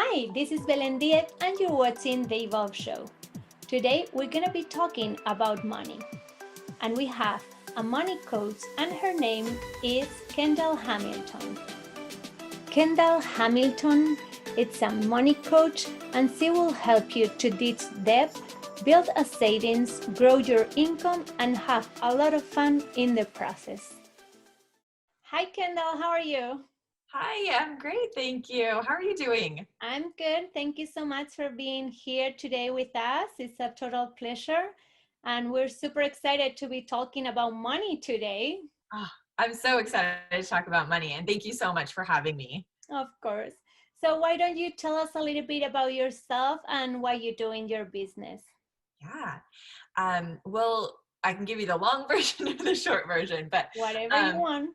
Hi, this is Belen Diet and you're watching the E-volve show. Today we're going to be talking about money. And we have a money coach and her name is Kendall Hamilton. Kendall Hamilton is a money coach and she will help you to ditch debt, build a savings, grow your income and have a lot of fun in the process. Hi Kendall, how are you? Hi, I'm great, thank you. How are you doing? I'm good. Thank you so much for being here today with us. It's a total pleasure. And we're super excited to be talking about money today. Oh, I'm so excited to talk about money, and thank you so much for having me. Of course. So why don't you tell us a little bit about yourself and what you do in your business? Yeah. Well, I can give you the long version or the short version, but Whatever you um, want.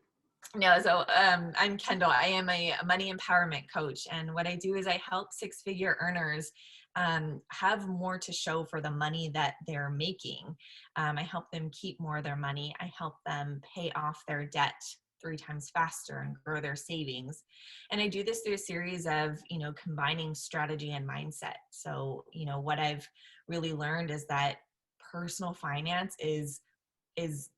no, so I'm Kendall. I am a money empowerment coach. And what I do is I help six-figure earners have more to show for the money that they're making. I help them keep more of their money. I help them pay off their debt 3 times faster and grow their savings. And I do this through a series of, combining strategy and mindset. So, what I've really learned is that personal finance is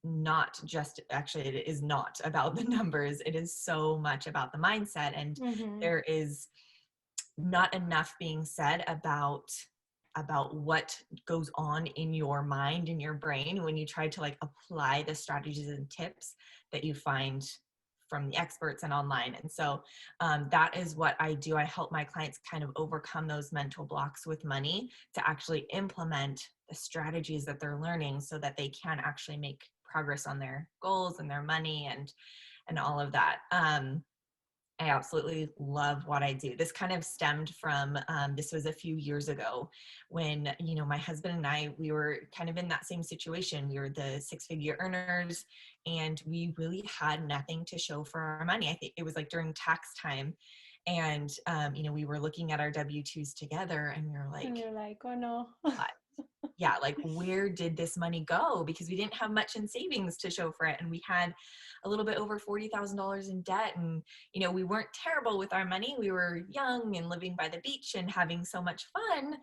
not just, actually it is not about the numbers. It is so much about the mindset, and Mm-hmm. there is not enough being said about what goes on in your mind, in your brain, when you try to apply the strategies and tips that you find from the experts and online. And so that is what I do. I help my clients kind of overcome those mental blocks with money to actually implement the strategies that they're learning so that they can actually make progress on their goals and their money and all of that. I absolutely love what I do. This kind of stemmed from, this was a few years ago when, my husband and I, we were kind of in that same situation. We were the six-figure earners and we really had nothing to show for our money. I think it was like during tax time. And, we were looking at our W-2s together and we were And like, you're like, oh no. what? Yeah, like where did this money go? Because we didn't have much in savings to show for it. And we had a little bit over $40,000 in debt. And, we weren't terrible with our money. We were young and living by the beach and having so much fun.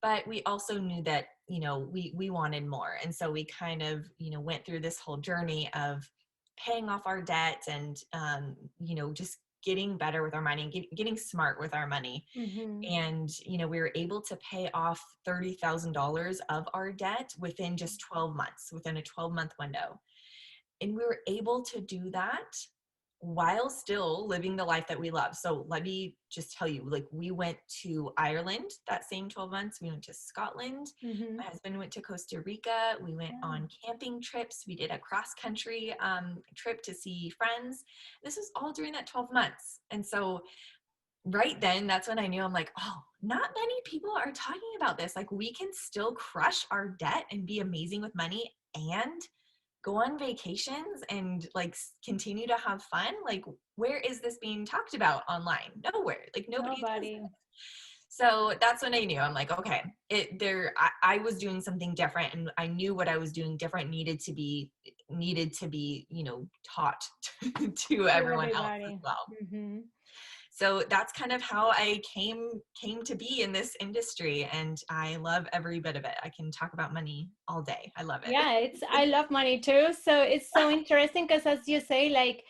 But we also knew that, we wanted more. And so we kind of, went through this whole journey of paying off our debt and, just getting better with our money and getting smart with our money. Mm-hmm. And, we were able to pay off $30,000 of our debt within just 12 months, within a 12-month window. And we were able to do that while still living the life that we love. So let me just tell you, we went to Ireland that same 12 months. We went to Scotland. Mm-hmm. My husband went to Costa Rica. We went Yeah. on camping trips. We did a cross country trip to see friends. This was all during that 12 months. And so right then, that's when I knew, I'm like, oh, not many people are talking about this. Like, we can still crush our debt and be amazing with money and go on vacations and continue to have fun. Like, where is this being talked about online? Nowhere. Like, nobody does Nobody. it. So that's when I knew. I'm like, okay, I was doing something different, and I knew what I was doing different needed to be taught to To everyone else as everybody. well. Mm-hmm. So that's kind of how I came to be in this industry, and I love every bit of it. I can talk about money all day. I love it. Yeah, I love money too. So it's so interesting because as you say, like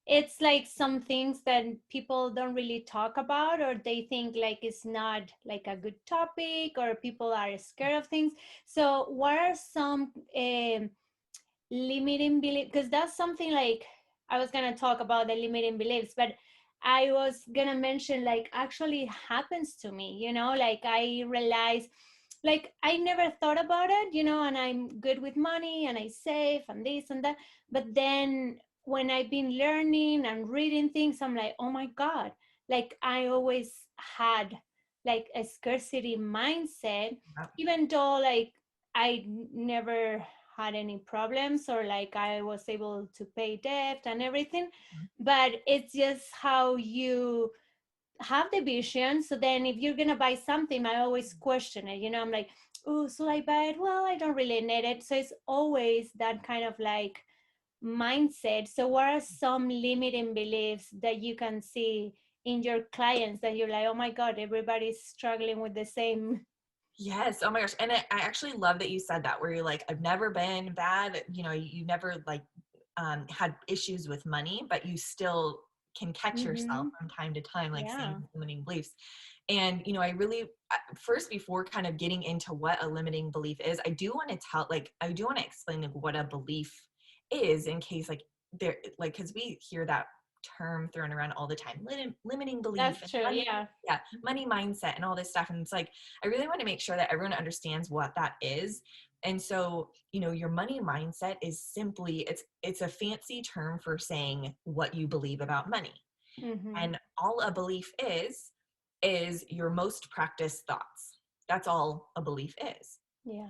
it's like some things that people don't really talk about or they think like it's not like a good topic or people are scared of things. So what are some limiting beliefs? Because that's something like I was gonna talk about the limiting beliefs, but I was gonna mention like actually happens to me, like I realize like I never thought about it, and I'm good with money and I save and this and that. But then when I've been learning and reading things, I'm like, oh my God, like I always had like a scarcity mindset, even though like I never had any problems or like I was able to pay debt and everything. But it's just how you have the vision. So then if you're gonna buy something, I always question it. I'm like, oh, should I buy it? Well, I don't really need it. So it's always that kind of like mindset. So what are some limiting beliefs that you can see in your clients that you're like, oh my God, everybody's struggling with the same. Yes. Oh my gosh. And I actually love that you said that, where you're like, I've never been bad. You never like had issues with money, but you still can catch yourself Mm-hmm. from time to time, like Yeah. saying limiting beliefs. And, I really, first, before kind of getting into what a limiting belief is, I do want to explain like what a belief is, in case like there, like, cause we hear that term thrown around all the time, limiting belief That's and true. money, Yeah. yeah, money mindset and all this stuff. And it's like, I really want to make sure that everyone understands what that is. And so, your money mindset is simply, it's a fancy term for saying what you believe about money. Mm-hmm. And all a belief is your most practiced thoughts. That's all a belief is. Yeah.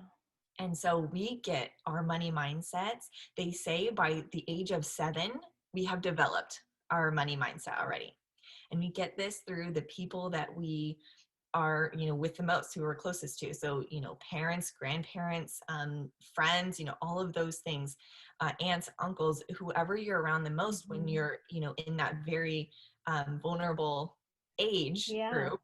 And so we get our money mindsets. They say by the age of 7, we have developed our money mindset already. And we get this through the people that we are, with the most, who are closest to. So, parents, grandparents, friends, all of those things, aunts, uncles, whoever you're around the most when you're, in that very vulnerable age Yeah. group.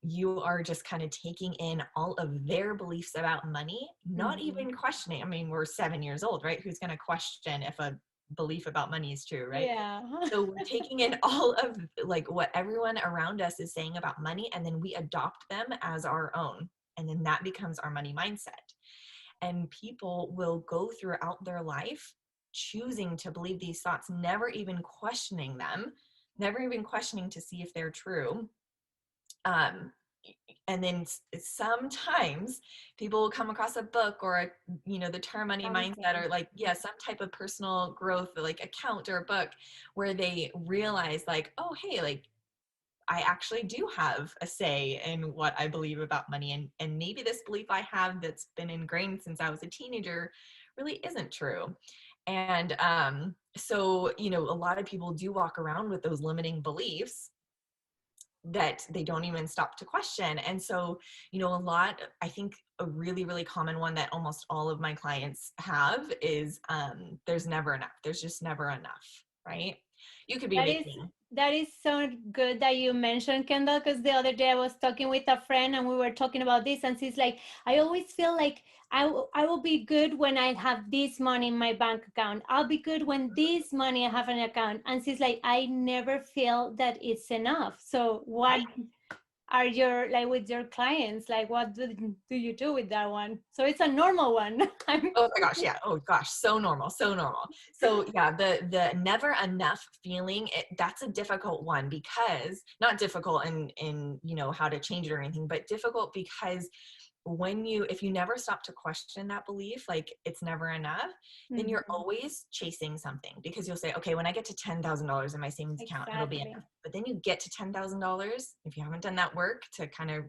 You are just kind of taking in all of their beliefs about money, not Mm-hmm. even questioning. I mean, we're 7 years old, right? Who's going to question if a belief about money is true, right? Yeah. So we're taking in all of like what everyone around us is saying about money, and then we adopt them as our own. And then that becomes our money mindset. And people will go throughout their life choosing to believe these thoughts, never even questioning them, never even questioning to see if they're true. And then sometimes people will come across a book or the term money mindset, Something. or like, yeah, some type of personal growth, like account or a book, where they realize like, oh, hey, like I actually do have a say in what I believe about money. And maybe this belief I have that's been ingrained since I was a teenager really isn't true. And so, a lot of people do walk around with those limiting beliefs that they don't even stop to question. And so, I think a really, really common one that almost all of my clients have is there's never enough. There's just never enough, right? You could be That is making. that is so good that you mentioned, Kendall, because the other day I was talking with a friend and we were talking about this, and she's like, I always feel like I will be good when I have this money in my bank account. I'll be good when this money I have in an account. And she's like, I never feel that it's enough. So what Right. are your, like, with your clients, like what do you do with that one? So it's a normal one. Oh my gosh, yeah. Oh gosh, so normal, so normal. So yeah, the never enough feeling, that's a difficult one, because not difficult in how to change it or anything, but difficult because if you never stop to question that belief, like it's never enough, then you're Mhm. always chasing something, because you'll say, okay, when I get to $10,000 in my savings account, it'll be Exactly. enough. But then you get to $10,000, if you haven't done that work to kind of,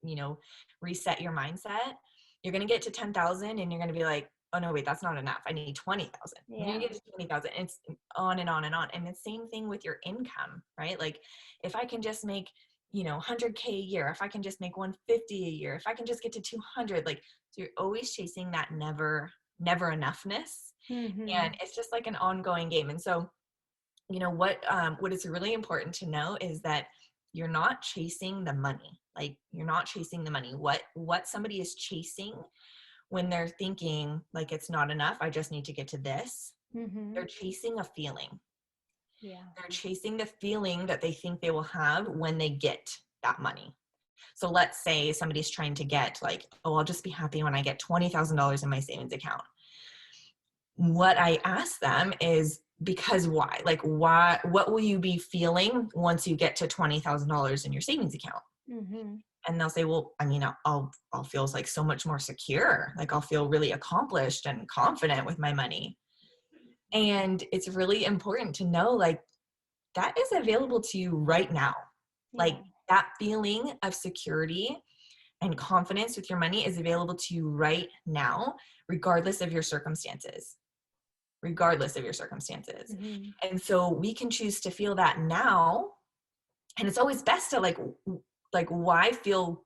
you know, reset your mindset, you're going to get to 10,000 and you're going to be like, oh no, wait, that's not enough. I need 20,000. Then you Yeah. get to 20,000. It's on and on and on. And the same thing with your income, right? Like if I can just make, 100K a year, if I can just make 150 a year, if I can just get to 200, like, so you're always chasing that never enoughness. Mm-hmm. And it's just like an ongoing game. And so, what is really important to know is that you're not chasing the money. Like you're not chasing the money. What somebody is chasing when they're thinking like it's not enough, I just need to get to this. Mm-hmm. They're chasing a feeling. Yeah. They're chasing the feeling that they think they will have when they get that money. So let's say somebody's trying to get like, oh, I'll just be happy when I get $20,000 in my savings account. What I ask them is, because why? Like why, what will you be feeling once you get to $20,000 in your savings account? Mm-hmm. And they'll say, well, I mean, I'll feel like so much more secure. Like I'll feel really accomplished and confident with my money. And it's really important to know, like, that is available to you right now. Like Yeah. that feeling of security and confidence with your money is available to you right now, regardless of your circumstances. Regardless of your circumstances. Mm-hmm. And so we can choose to feel that now. And it's always best to like why feel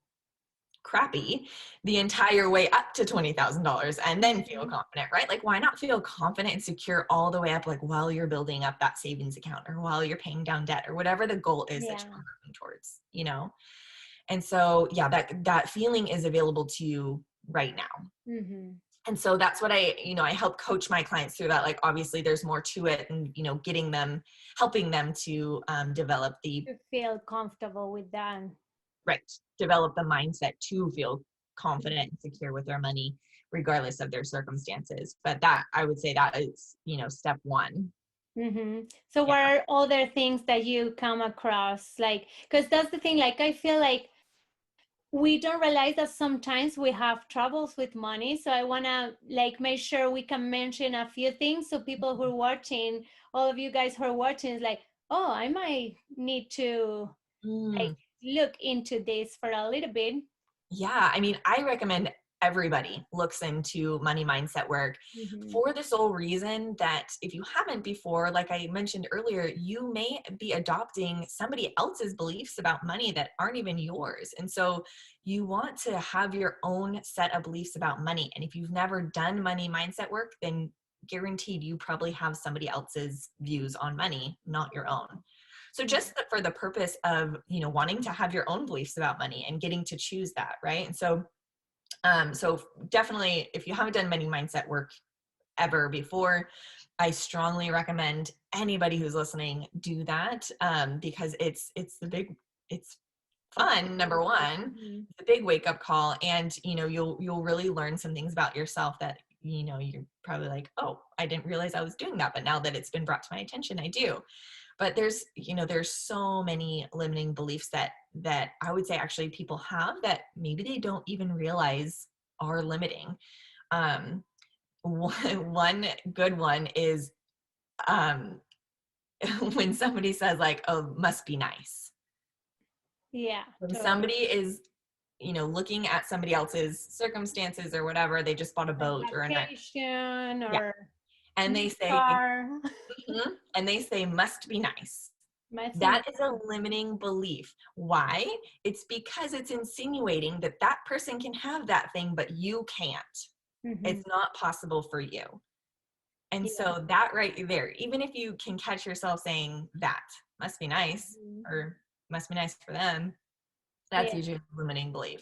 crappy the entire way up to $20,000 and then feel Mhm. confident, right? Like, why not feel confident and secure all the way up, like while you're building up that savings account or while you're paying down debt or whatever the goal is that Yeah. you're working towards, you know? And so, yeah, that feeling is available to you right now. Hmm. And so that's what I help coach my clients through that. Like, obviously there's more to it, and, helping them to develop the To feel comfortable with that. right, develop the mindset to feel confident and secure with their money, regardless of their circumstances. But that, I would say, that is, step one. Mm-hmm. So Yeah. what are other things that you come across? Like, because that's the thing, like, I feel like we don't realize that sometimes we have troubles with money. So I want to like make sure we can mention a few things so people who are watching, all of you guys who are watching, is like, oh, I might need to like Mm. look into this for a little bit. Yeah, I mean, I recommend everybody looks into money mindset work Mm-hmm. for the sole reason that if you haven't before, like I mentioned earlier, you may be adopting somebody else's beliefs about money that aren't even yours. And so you want to have your own set of beliefs about money. And if you've never done money mindset work, then guaranteed you probably have somebody else's views on money, not your own. So just for the purpose of, wanting to have your own beliefs about money and getting to choose that, right? And so definitely, if you haven't done money mindset work ever before, I strongly recommend anybody who's listening do that, because it's fun. Number one, Mm-hmm. it's a big wake up call, and you'll really learn some things about yourself that you're probably like, oh, I didn't realize I was doing that, but now that it's been brought to my attention, I do. But there's so many limiting beliefs that I would say actually people have that maybe they don't even realize are limiting. um one good one is, um when somebody says, like, oh, must be nice. Yeah, When totally. somebody is looking at somebody else's circumstances or whatever, they just bought a Like boat or a nice, vacation yeah, or and new they say, car. and they say must be nice. Messing. That is a limiting belief. Why? It's because it's insinuating that that person can have that thing, but you can't. Mm-hmm. It's not possible for you. And Yeah. so that right there, even if you can catch yourself saying that must be nice Mhm. or must be nice for them, that's Yeah. usually a limiting belief.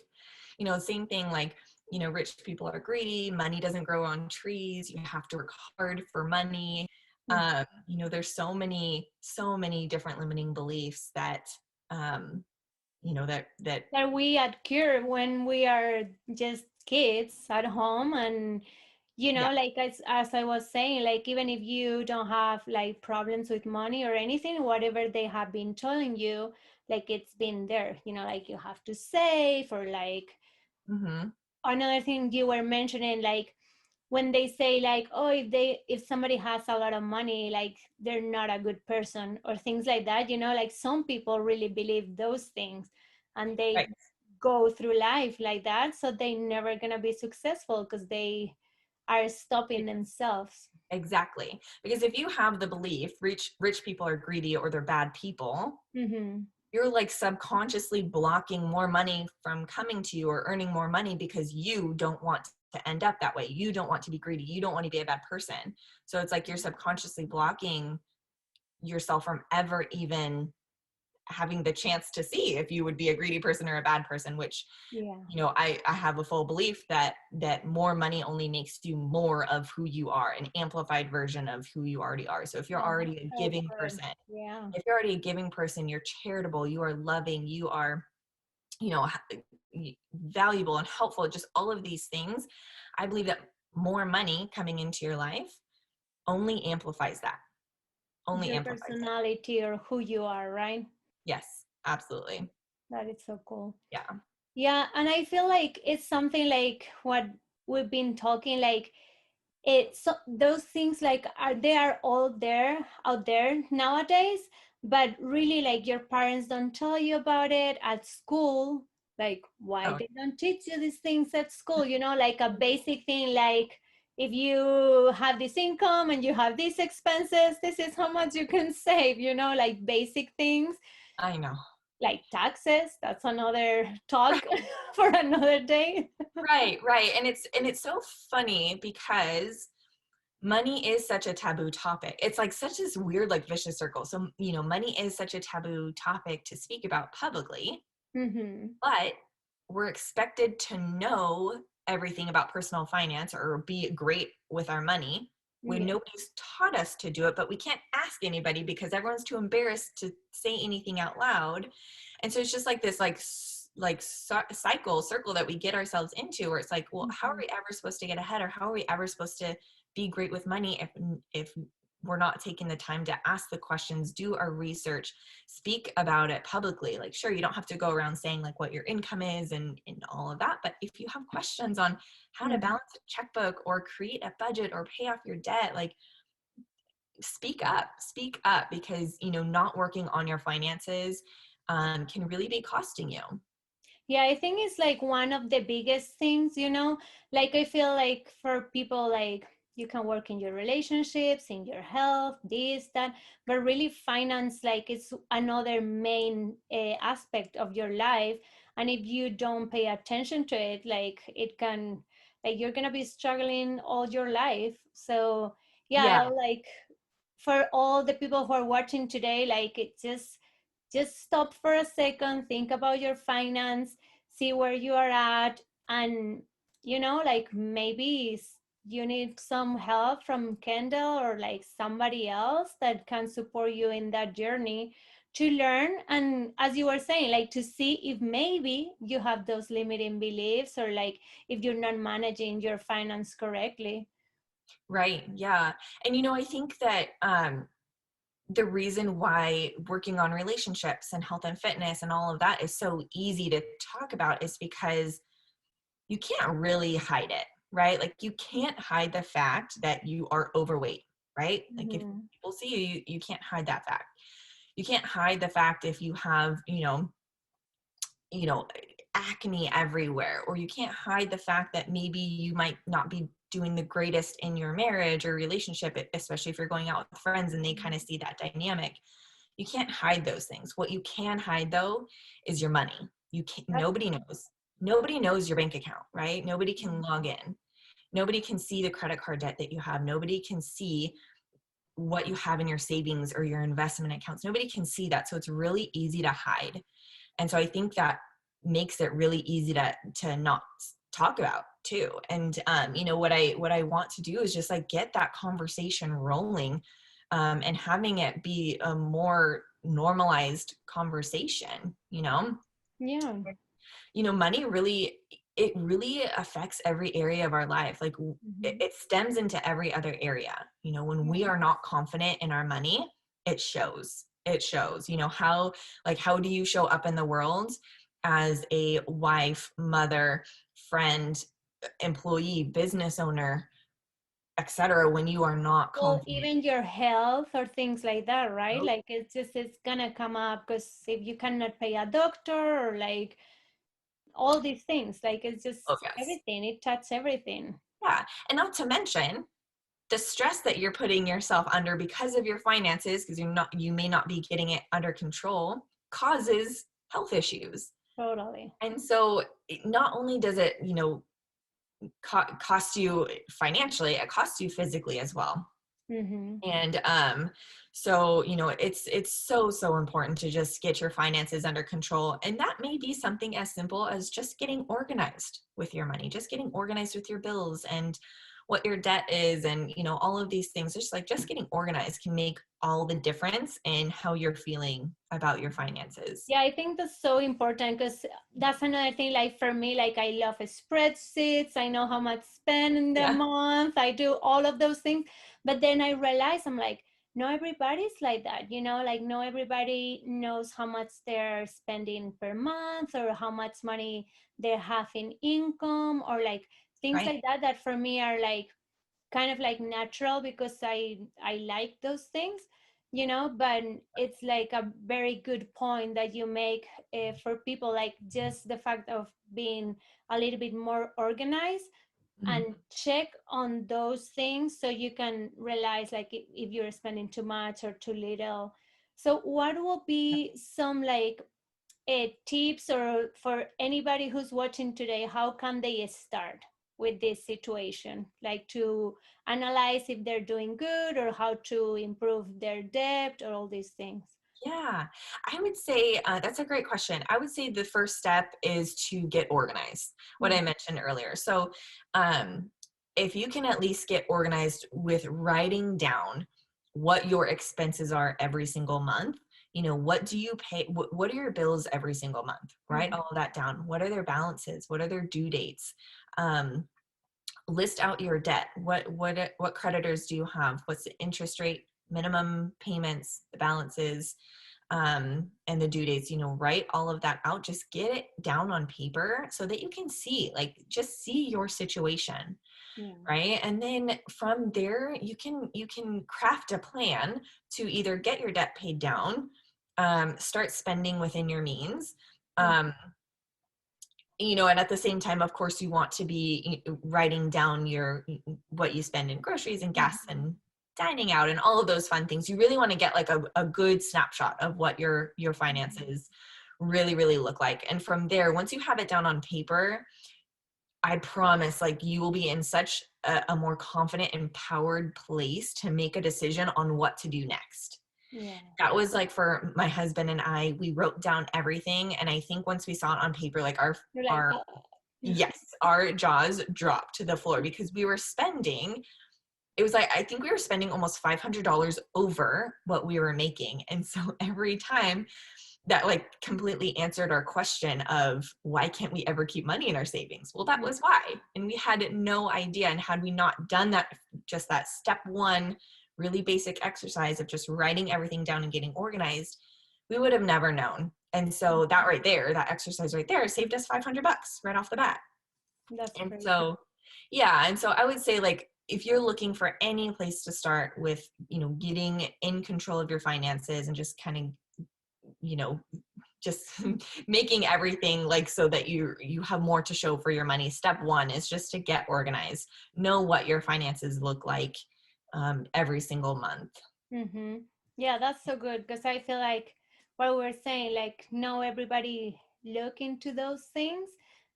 Same thing, like, rich people are greedy, money doesn't grow on trees, you have to work hard for money. Mhm. There's so many different limiting beliefs that, that That we occur when we are just kids at home, and yeah. like as I was saying, like even if you don't have like problems with money or anything, whatever they have been telling you, like it's been there, like you have to save, or like Mm-hmm. another thing you were mentioning, like when they say like, oh, if somebody has a lot of money, like they're not a good person or things like that, like some people really believe those things, and they Right. go through life like that, so they never gonna be successful because they are stopping themselves. Exactly. Because if you have the belief rich people are greedy or they're bad people, Mm-hmm. you're like subconsciously blocking more money from coming to you or earning more money because you don't want to end up that way. You don't want to be greedy. You don't want to be a bad person. So it's like you're subconsciously blocking yourself from ever even having the chance to see if you would be a greedy person or a bad person, which, Yeah. I have a full belief that more money only makes you more of who you are, an amplified version of who you already are. So if you're Oh, already a so giving good. person, Yeah. if you're already a giving person, you're charitable, you are loving, you are, you know, valuable and helpful, just all of these things. I believe that more money coming into your life only amplifies that, only Your amplifies it. personality or who you are, right? Yes, absolutely. That is so cool. Yeah. Yeah, and I feel like it's something like what we've been talking, like it's so, those things like they are all there out there nowadays, but really like your parents don't tell you about it at school. Like why Oh, they don't teach you these things at school, like a basic thing, like if you have this income and you have these expenses, this is how much you can save, like basic things. I know. Like taxes, that's another talk for another day. Right, right. And it's so funny because money is such a taboo topic. It's like such this weird like vicious circle. So, money is such a taboo topic to speak about publicly, Mm-hmm. but we're expected to know everything about personal finance or be great with our money when Yeah. nobody's taught us to do it, but we can't ask anybody because everyone's too embarrassed to say anything out loud. And so it's just like this circle that we get ourselves into where it's like, well, how are Mm-hmm. we ever supposed to get ahead, or how are we ever supposed to be great with money if we're not taking the time to ask the questions, do our research, speak about it publicly? Like, sure, you don't have to go around saying like what your income is and all of that, but if you have questions on how to balance a checkbook or create a budget or pay off your debt, like, speak up, because not working on your finances can really be costing you. Yeah, I think it's like one of the biggest things, like I feel like for people, like you can work in your relationships, in your health, this, that, but really finance, like it's another main aspect of your life. And if you don't pay attention to it, like it can, like you're going to be struggling all your life. So Yeah. yeah, like for all the people who are watching today, like it just stop for a second, think about your finance, see where you are at, and like maybe you need some help from Kendall or like somebody else that can support you in that journey to learn. And as you were saying, like to see if maybe you have those limiting beliefs, or like if you're not managing your finance correctly. Right. Yeah. And I think that the reason why working on relationships and health and fitness and all of that is so easy to talk about is because you can't really hide it, right? Like, you can't hide the fact that you are overweight, right? Like, if Mm-hmm. people see you can't hide that fact. You can't hide the fact if you have, you know, acne everywhere, or you can't hide the fact that maybe you might not be doing the greatest in your marriage or relationship, especially if you're going out with friends and they kind of see that dynamic. You can't hide those things. What you can hide, though, is your money. You can't, That's nobody knows your bank account, right? Nobody can true. log in. Nobody can see the credit card debt that you have. Nobody can see what you have in your savings or your investment accounts. Nobody can see that. So it's really easy to hide. And so I think that makes it really easy to not talk about too. And what I want to do is just like get that conversation rolling, and having it be a more normalized conversation. Yeah. Money really, it really affects every area of our life. Like, it, Mm-hmm. it stems into every other area. When we are not confident in our money, it shows. How do you show up in the world as a wife, mother, friend, employee, business owner, etc., when you are not Well, confident? even your health or things like that, right? Oh, Like it's gonna come up because if you cannot pay a doctor or like all these things, like it's oh, just yes. everything. It touches everything. Yeah. And not to mention the stress that you're putting yourself under because of your finances, because you may not be getting it under control, causes health issues. Totally. And so not only does it cost you financially, it costs you physically as well. Mm-hmm. And so it's so important to just get your finances under control, and that may be something as simple as just getting organized with your money, just getting organized with your bills and what your debt is, and all of these things. Just getting organized can make all the difference in how you're feeling about your finances. Yeah, I think that's so important because that's another thing. Like for me, like I love spreadsheets. I know how much spend in the Yeah. month. I do all of those things. But then I realize I'm like, no, everybody's like that, like no everybody knows how much they're spending per month or how much money they have in income or like things Right. like that for me are like kind of like natural because I like those things, but it's like a very good point that you make for people, like just the fact of being a little bit more organized Mhm. and check on those things so you can realize like if you're spending too much or too little. So what will be some like tips, or for anybody who's watching today, how can they start with this situation, like to analyze if they're doing good or how to improve their debt or all these things? Yeah, I would say that's a great question. I would say the first step is to get organized, what I Mhm. mentioned earlier. So, um, if you can at least get organized with writing down what your expenses are every single month, what do you pay? What are your bills every single month? Write Mhm. all of that down. What are their balances? What are their due dates? Um, List out your debt. What creditors do you have? What's the interest rate, minimum payments, the balances, and the due dates? Write all of that out. Just get it down on paper so that you can see, like, just see your situation, Yeah. right? And then from there, you can craft a plan to either get your debt paid down, start spending within your means. Mhm. Um, and at the same time, of course, you want to be writing down what you spend in groceries and gas Mhm. and dining out and all of those fun things. You really want to get like a good snapshot of what your Mhm. finances really, really look like. And from there, once you have it down on paper, I promise, like, you will be in such a more confident, empowered place to make a decision on what to do next. Yeah. That was like for my husband and I, we wrote down everything. And I think once we saw it on paper, like You're like, our, oh. yes, our jaws dropped to the floor because we were spending, it was like, I think we were spending almost $500 over what we were making. And so every time that, like, completely answered our question of why can't we ever keep money in our savings? Well, that was why. And we had no idea. And had we not done that, just that step one, really basic exercise of just writing everything down and getting organized, we would have never known. And so that right there, that exercise right there saved us $500 right off the bat. That's And crazy. so, yeah. And so I would say, like, if you're looking for any place to start with, getting in control of your finances and just kind of, you know, just making everything like so that you have more to show for your money. Step one is just to get organized, know what your finances look like every single month. Mm-hmm. Yeah, that's so good because I feel like what we're saying, like, no, everybody look into those things,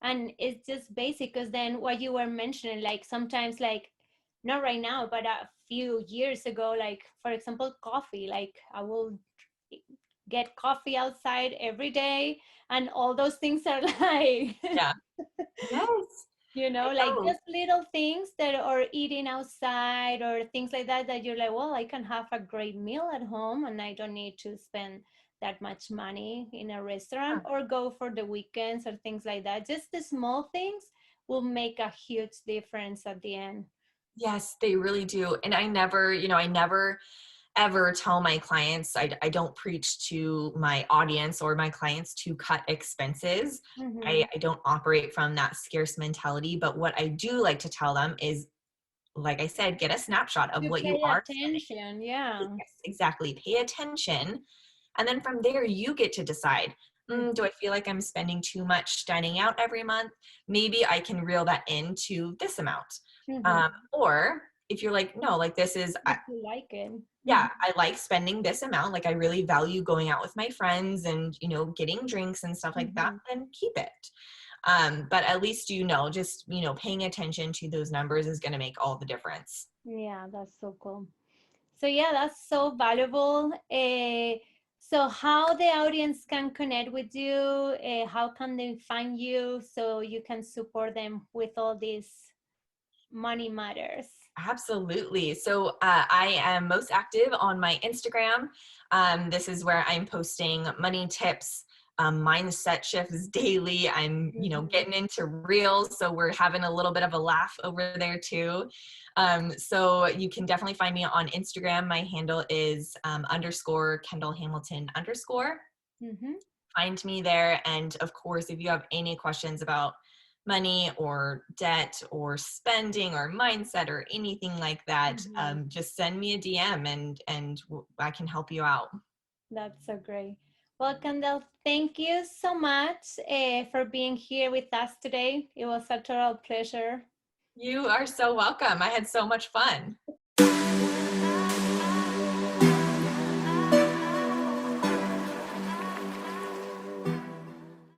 and it's just basic. Because then what you were mentioning, like sometimes, like not right now, but a few years ago, like for example, coffee. Like I will get coffee outside every day, and all those things are like Yeah. Yes. I like know. just little things that are eating outside or things like that, that you're like, well, I can have a great meal at home and I don't need to spend that much money in a restaurant or go for the weekends or things like that. Just the small things will make a huge difference at the end. Yes, they really do. And I never ever tell my clients, I don't preach to my audience or my clients to cut expenses. Mm-hmm. I don't operate from that scarce mentality. But what I do like to tell them is, like I said, get a snapshot of To what you pay are spending. attention, yeah. Yes, exactly. Pay attention. And then from there, you get to decide, do I feel like I'm spending too much dining out every month? Maybe I can reel that into this amount. Mm-hmm. Or if you're like, no, like this is, If you like it. yeah, I like spending this amount. Like I really value going out with my friends and, getting drinks and stuff like that, Mm-hmm. then keep it. But at least, just, paying attention to those numbers is going to make all the difference. Yeah, that's so cool. So yeah, that's so valuable. So how the audience can connect with you? How can they find you so you can support them with all these money matters? Absolutely. So I am most active on my Instagram. This is where I'm posting money tips, mindset shifts daily. I'm, Mm-hmm. getting into reels. So we're having a little bit of a laugh over there too. So you can definitely find me on Instagram. My handle is _ Kendall Hamilton _ Mm-hmm. find me there. And of course, if you have any questions about money or debt or spending or mindset or anything like that, Mm-hmm. just send me a DM and I can help you out. That's so great. Well, Kendall, thank you so much for being here with us today. It was a total pleasure. You are so welcome. I had so much fun.